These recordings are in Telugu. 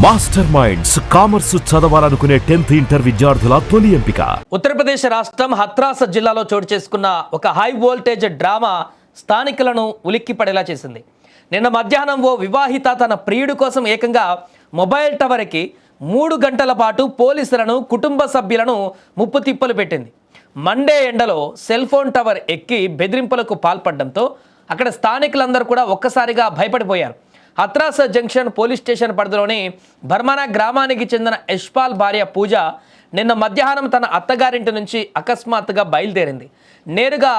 మాస్టర్ మైండ్స్ కామర్స్ చదవాలనుకునే 10th ఇంటర్ విద్యార్థుల తొలి ఎంపిక. ఉత్తరప్రదేశ్ రాష్ట్రం హత్రాస్ జిల్లాలో చోటు చేసుకున్న ఒక హై వోల్టేజ్ డ్రామా స్థానికులను ఉలిక్కిపడేలా చేసింది. నిన్న మధ్యాహ్నం ఓ వివాహిత తన ప్రియుడి కోసం ఏకంగా మొబైల్ టవర్ ఎక్కి 3 గంటల పాటు పోలీసులను, కుటుంబ సభ్యులను ముప్పు తిప్పలు పెట్టింది. మండే ఎండలో సెల్ ఫోన్ టవర్ ఎక్కి బెదిరింపులకు పాల్పడడంతో అక్కడ స్థానికులందరూ కూడా ఒక్కసారిగా భయపడిపోయారు. హత్రాస్ జంక్షన్ పోలీస్ స్టేషన్ పరిధిలోని బర్మానా గ్రామానికి చెందిన యశ్పాల్ భార్య పూజ నిన్న మధ్యాహ్నం తన అత్తగారింటి నుంచి అకస్మాత్తుగా బయలుదేరింది. నేరుగా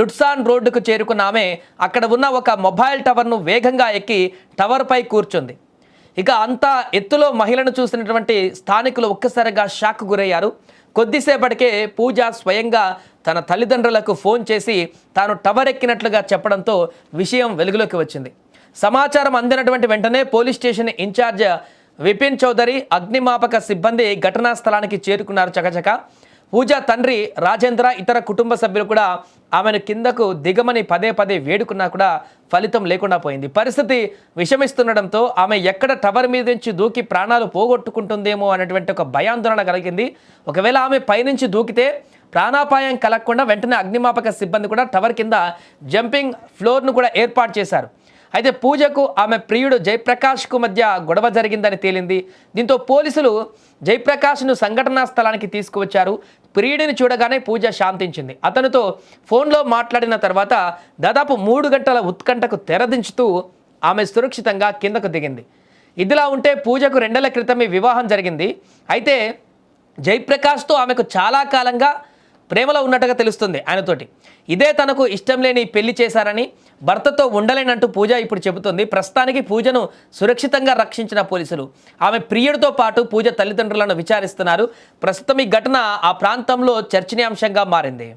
లుట్సాన్ రోడ్డుకు చేరుకున్న ఆమె అక్కడ ఉన్న ఒక మొబైల్ టవర్ను వేగంగా ఎక్కి టవర్పై కూర్చుంది. ఇక అంతా ఎత్తులో మహిళను చూసినటువంటి స్థానికులు ఒక్కసారిగా షాక్ గురయ్యారు. కొద్దిసేపటికే పూజ స్వయంగా తన తల్లిదండ్రులకు ఫోన్ చేసి తాను టవర్ ఎక్కినట్లుగా చెప్పడంతో విషయం వెలుగులోకి వచ్చింది. సమాచారం అందినటువంటి వెంటనే police station incharge Vipin Chaudhary, అగ్నిమాపక సిబ్బంది ఘటనా స్థలానికి చేరుకున్నారు. చకచక పూజ తండ్రి రాజేంద్ర, ఇతర కుటుంబ సభ్యులు కూడా ఆమెను కిందకు దిగమని పదే పదే వేడుకున్నా కూడా ఫలితం లేకుండా పోయింది. పరిస్థితి విషమిస్తుండడంతో ఆమె ఎక్కడ టవర్ మీద నుంచి దూకి ప్రాణాలు పోగొట్టుకుంటుందేమో అనేటువంటి ఒక భయాందోళన కలిగింది. ఒకవేళ ఆమె పైనుంచి దూకితే ప్రాణాపాయం కలగకుండా వెంటనే అగ్నిమాపక సిబ్బంది కూడా టవర్ కింద జంపింగ్ ఫ్లోర్ను కూడా ఏర్పాటు చేశారు. అయితే పూజకు ఆమె ప్రియుడు జయప్రకాష్కు మధ్య గొడవ జరిగిందని తేలింది. దీంతో పోలీసులు జయప్రకాష్ను సంఘటనా స్థలానికి తీసుకువచ్చారు. ప్రియుడిని చూడగానే పూజ శాంతించింది. అతనితో ఫోన్లో మాట్లాడిన తర్వాత దాదాపు 3 గంటల ఉత్కంఠకు తెరదించుతూ ఆమె సురక్షితంగా కిందకు దిగింది. ఇదిలా ఉంటే పూజకు 2 నెలల క్రితమే వివాహం జరిగింది. అయితే జయప్రకాష్తో ఆమెకు చాలా కాలంగా ప్రేమలో ఉన్నట్టుగా తెలుస్తుంది ఆయనతోటి. ఇదే తనకు ఇష్టం లేని పెళ్లి చేశారని, భర్తతో ఉండలేనంటూ పూజ ఇప్పుడు చెబుతుంది. ప్రస్తుతానికి పూజను సురక్షితంగా రక్షించిన పోలీసులు ఆమె ప్రియుడితో పాటు పూజ తల్లిదండ్రులను విచారిస్తున్నారు. ప్రస్తుతం ఈ ఘటన ఆ ప్రాంతంలో చర్చనీయాంశంగా మారింది.